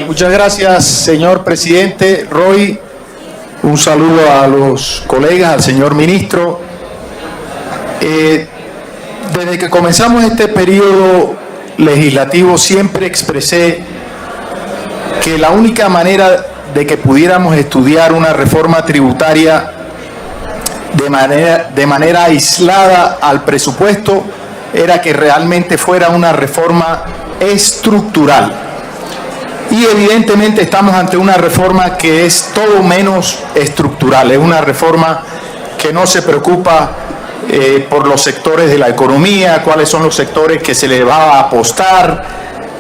Bien, muchas gracias, señor presidente. Roy, un saludo a los colegas, al señor ministro. Desde que comenzamos este periodo legislativo siempre expresé que la única manera de que pudiéramos estudiar una reforma tributaria de manera aislada al presupuesto era que realmente fuera una reforma estructural. Y evidentemente estamos ante una reforma que es todo menos estructural, es una reforma que no se preocupa por los sectores de la economía, cuáles son los sectores que se le va a apostar,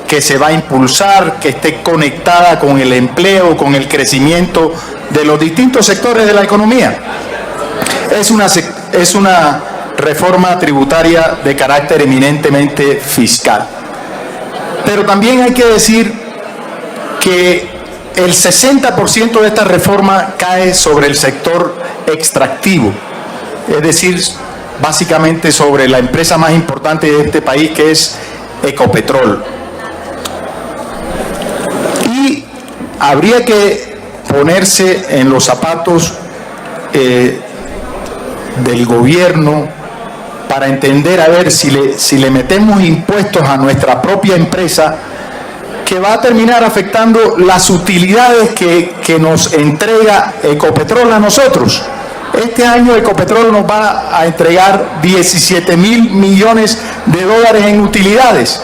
que se va a impulsar, que esté conectada con el empleo, con el crecimiento de los distintos sectores de la economía. Es una reforma tributaria de carácter eminentemente fiscal. Pero también hay que decir que el 60% de esta reforma cae sobre el sector extractivo, es decir, básicamente sobre la empresa más importante de este país, que es Ecopetrol. Y habría que ponerse en los zapatos del gobierno para entender, a ver, si le metemos impuestos a nuestra propia empresa, que va a terminar afectando las utilidades que nos entrega Ecopetrol a nosotros. Este año Ecopetrol nos va a entregar 17.000 millones de dólares en utilidades.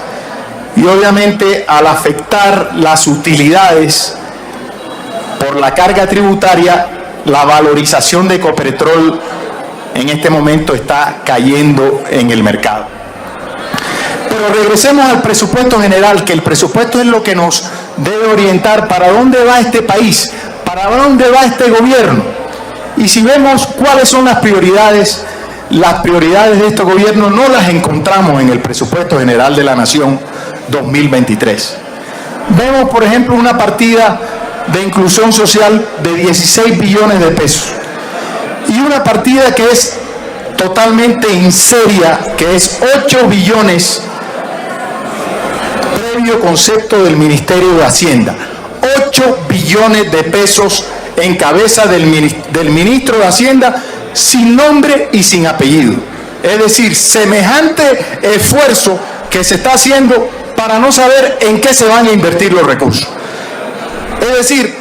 Y obviamente al afectar las utilidades por la carga tributaria, la valorización de Ecopetrol en este momento está cayendo en el mercado. Pero regresemos al presupuesto general, que el presupuesto es lo que nos debe orientar para dónde va este país, para dónde va este gobierno. Y si vemos cuáles son las prioridades de este gobierno no las encontramos en el presupuesto general de la Nación 2023. Vemos, por ejemplo, una partida de inclusión social de 16 billones de pesos y una partida que es totalmente inseria, que es 8 billones previo concepto del Ministerio de Hacienda. 8 billones de pesos en cabeza del ministro de Hacienda, sin nombre y sin apellido. Es decir, semejante esfuerzo que se está haciendo para no saber en qué se van a invertir los recursos. Es decir,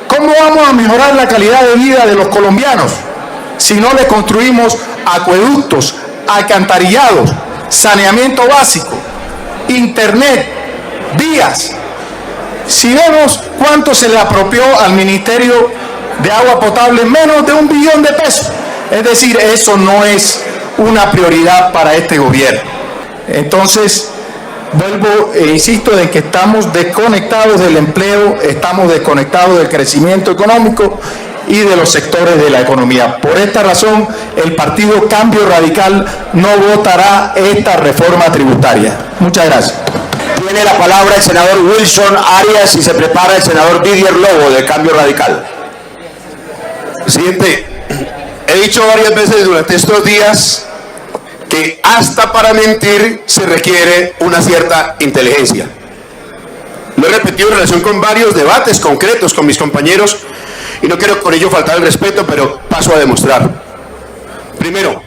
¿cómo vamos a mejorar la calidad de vida de los colombianos si no le construimos acueductos, alcantarillados, saneamiento básico, internet, vías? Si vemos cuánto se le apropió al Ministerio de Agua Potable, menos de 1 billón de pesos. Es decir, eso no es una prioridad para este gobierno. Entonces, vuelvo e insisto en que estamos desconectados del empleo, estamos desconectados del crecimiento económico y de los sectores de la economía. Por esta razón, el partido Cambio Radical no votará esta reforma tributaria. Muchas gracias. Tiene la palabra el senador Wilson Arias y se prepara el senador Didier Lobo del Cambio Radical. Presidente, he dicho varias veces durante estos días que hasta para mentir se requiere una cierta inteligencia. Lo he repetido en relación con varios debates concretos con mis compañeros y no quiero con ello faltar el respeto, pero paso a demostrar. Primero,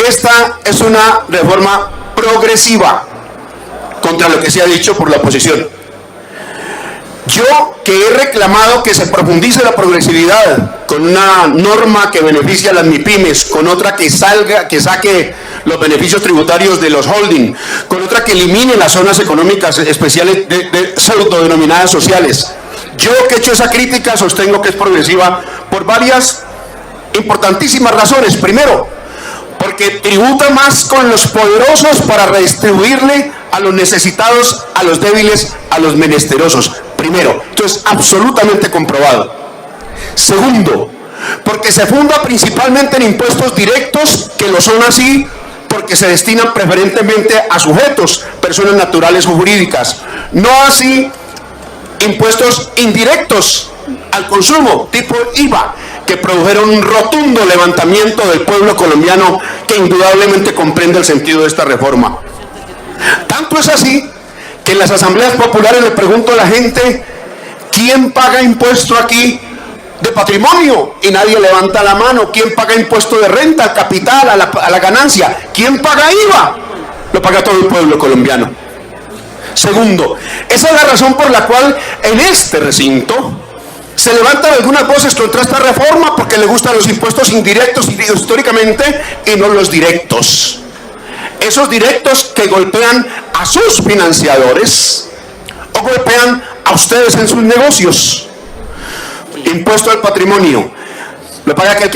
esta es una reforma progresiva contra lo que se ha dicho por la oposición. Yo, que he reclamado que se profundice la progresividad con una norma que beneficia a las MIPYMES, con otra que saque los beneficios tributarios de los holding, con otra que elimine las zonas económicas especiales de pseudodenominadas sociales. Yo, que he hecho esa crítica, sostengo que es progresiva por varias importantísimas razones. Primero, porque tributa más con los poderosos para redistribuirle a los necesitados, a los débiles, a los menesterosos. Primero, esto es absolutamente comprobado. Segundo, porque se funda principalmente en impuestos directos, que lo son así porque se destinan preferentemente a sujetos, personas naturales o jurídicas. No así impuestos indirectos al consumo, tipo IVA, que produjeron un rotundo levantamiento del pueblo colombiano que indudablemente comprende el sentido de esta reforma. Tanto es así que en las asambleas populares le pregunto a la gente ¿Quién paga impuesto aquí de patrimonio? Y nadie levanta la mano. ¿Quién paga impuesto de renta, al capital, a la ganancia? ¿Quién paga IVA? Lo paga todo el pueblo colombiano. Segundo, esa es la razón por la cual en este recinto se levantan algunas voces contra esta reforma, porque le gustan los impuestos indirectos históricamente y no los directos. Esos directos que golpean a sus financiadores o golpean a ustedes en sus negocios. Impuesto al patrimonio. Lo paga aquel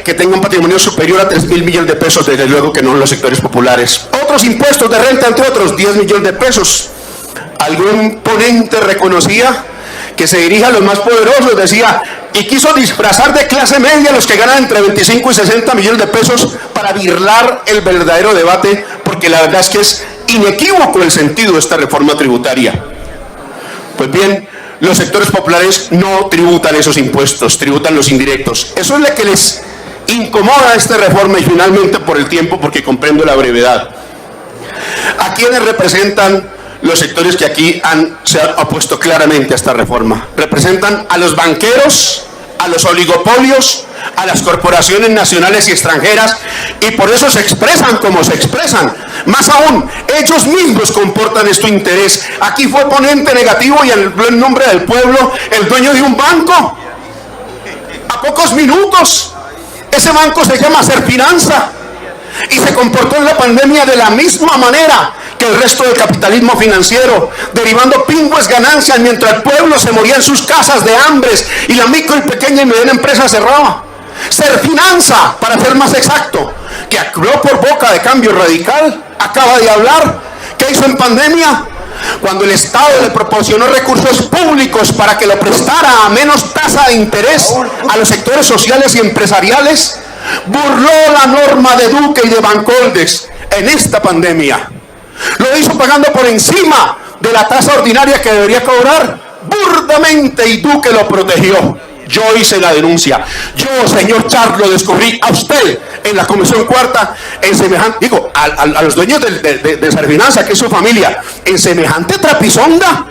que tenga un patrimonio superior a 3.000 millones de pesos, desde luego que no en los sectores populares. Otros impuestos de renta, entre otros, 10 millones de pesos. Algún ponente reconocía que se dirige a los más poderosos, decía, y quiso disfrazar de clase media a los que ganan entre 25 y 60 millones de pesos para birlar el verdadero debate, porque la verdad es que es inequívoco el sentido de esta reforma tributaria. Pues bien, los sectores populares no tributan esos impuestos, tributan los indirectos. Eso es lo que les incomoda esta reforma, y finalmente por el tiempo, porque comprendo la brevedad. ¿A quiénes representan los sectores que aquí se han opuesto claramente a esta reforma? Representan a los banqueros, a los oligopolios, a las corporaciones nacionales y extranjeras, y por eso se expresan como se expresan. Más aún, ellos mismos comportan este interés. Aquí fue ponente negativo y en nombre del pueblo el dueño de un banco. A pocos minutos, ese banco se llama Serfinanza y se comportó en la pandemia de la misma manera que el resto del capitalismo financiero, derivando pingües ganancias mientras el pueblo se moría en sus casas de hambres y la micro y pequeña y mediana empresa cerraba. Serfinanza, para ser más exacto, que actuó por boca de Cambio Radical, acaba de hablar. ¿Qué hizo en pandemia? Cuando el Estado le proporcionó recursos públicos para que lo prestara a menos tasa de interés a los sectores sociales y empresariales, burló la norma de Duque y de Bancoldes en esta pandemia. Lo hizo pagando por encima de la tasa ordinaria que debería cobrar, burdamente, y Duque lo protegió. Yo hice la denuncia. Yo, señor Char, lo descubrí a usted en la Comisión Cuarta, en semejante, digo, a los dueños de Serfinanza, que es su familia, en semejante trapisonda.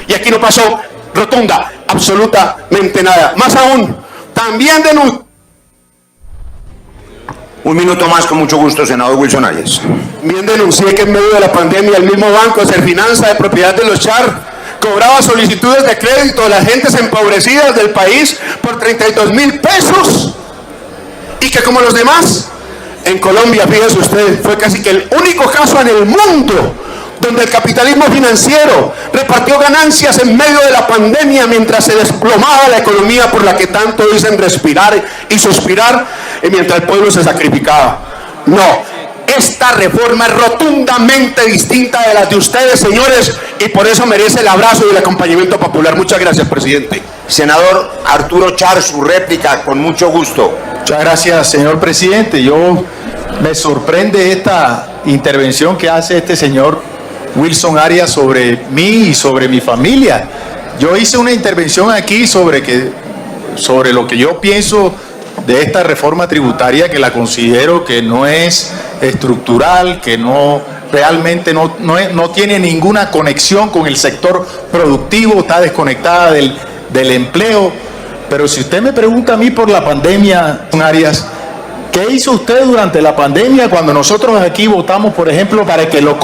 Y aquí no pasó rotunda, absolutamente nada. Más aún, también denunció. Un minuto más, con mucho gusto, senador Wilson Arias. Bien denuncié que en medio de la pandemia el mismo banco Serfinanza, de propiedad de los Char, cobraba solicitudes de crédito de las gentes empobrecidas del país por 32.000 pesos. Y que como los demás, en Colombia, fíjese usted, fue casi que el único caso en el mundo donde el capitalismo financiero repartió ganancias en medio de la pandemia mientras se desplomaba la economía por la que tanto dicen respirar y suspirar, y mientras el pueblo se sacrificaba. No, esta reforma es rotundamente distinta de las de ustedes, señores, y por eso merece el abrazo y el acompañamiento popular. Muchas gracias, presidente. Senador Arturo Char, su réplica, con mucho gusto. Muchas gracias, señor presidente. Me sorprende esta intervención que hace este señor Wilson Arias sobre mí y sobre mi familia. Yo hice una intervención aquí sobre lo que yo pienso de esta reforma tributaria, que la considero que no es estructural, que realmente no tiene ninguna conexión con el sector productivo, está desconectada del empleo. Pero si usted me pregunta a mí por la pandemia, Arias, ¿qué hizo usted durante la pandemia cuando nosotros aquí votamos, por ejemplo, para que los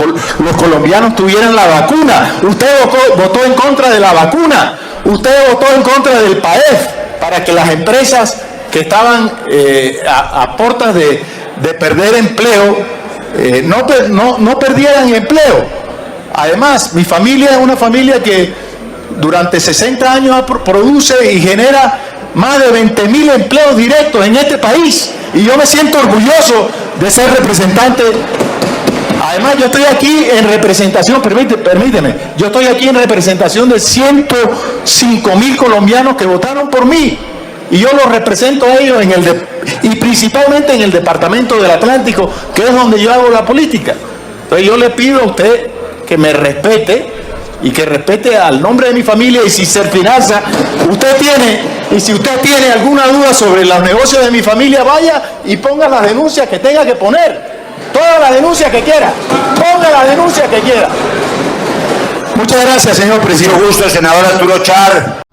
colombianos tuvieran la vacuna? Usted votó en contra de la vacuna, usted votó en contra del PAEF, para que las empresas que estaban a puertas de perder empleo, no perdieran empleo. Además, mi familia es una familia que durante 60 años produce y genera más de 20.000 empleos directos en este país, y yo me siento orgulloso de ser representante. Además, yo estoy aquí en representación, permíteme, yo estoy aquí en representación de 105.000 colombianos que votaron por mí, y yo los represento a ellos y principalmente en el departamento del Atlántico, que es donde yo hago la política. Entonces yo le pido a usted que me respete y que respete al nombre de mi familia, y si Serfinanza si usted tiene alguna duda sobre los negocios de mi familia, vaya y ponga las denuncias que tenga que poner, todas las denuncias que quiera, ponga las denuncias que quiera. Muchas gracias, señor Mucho presidente. gusto, senador Arturo Char.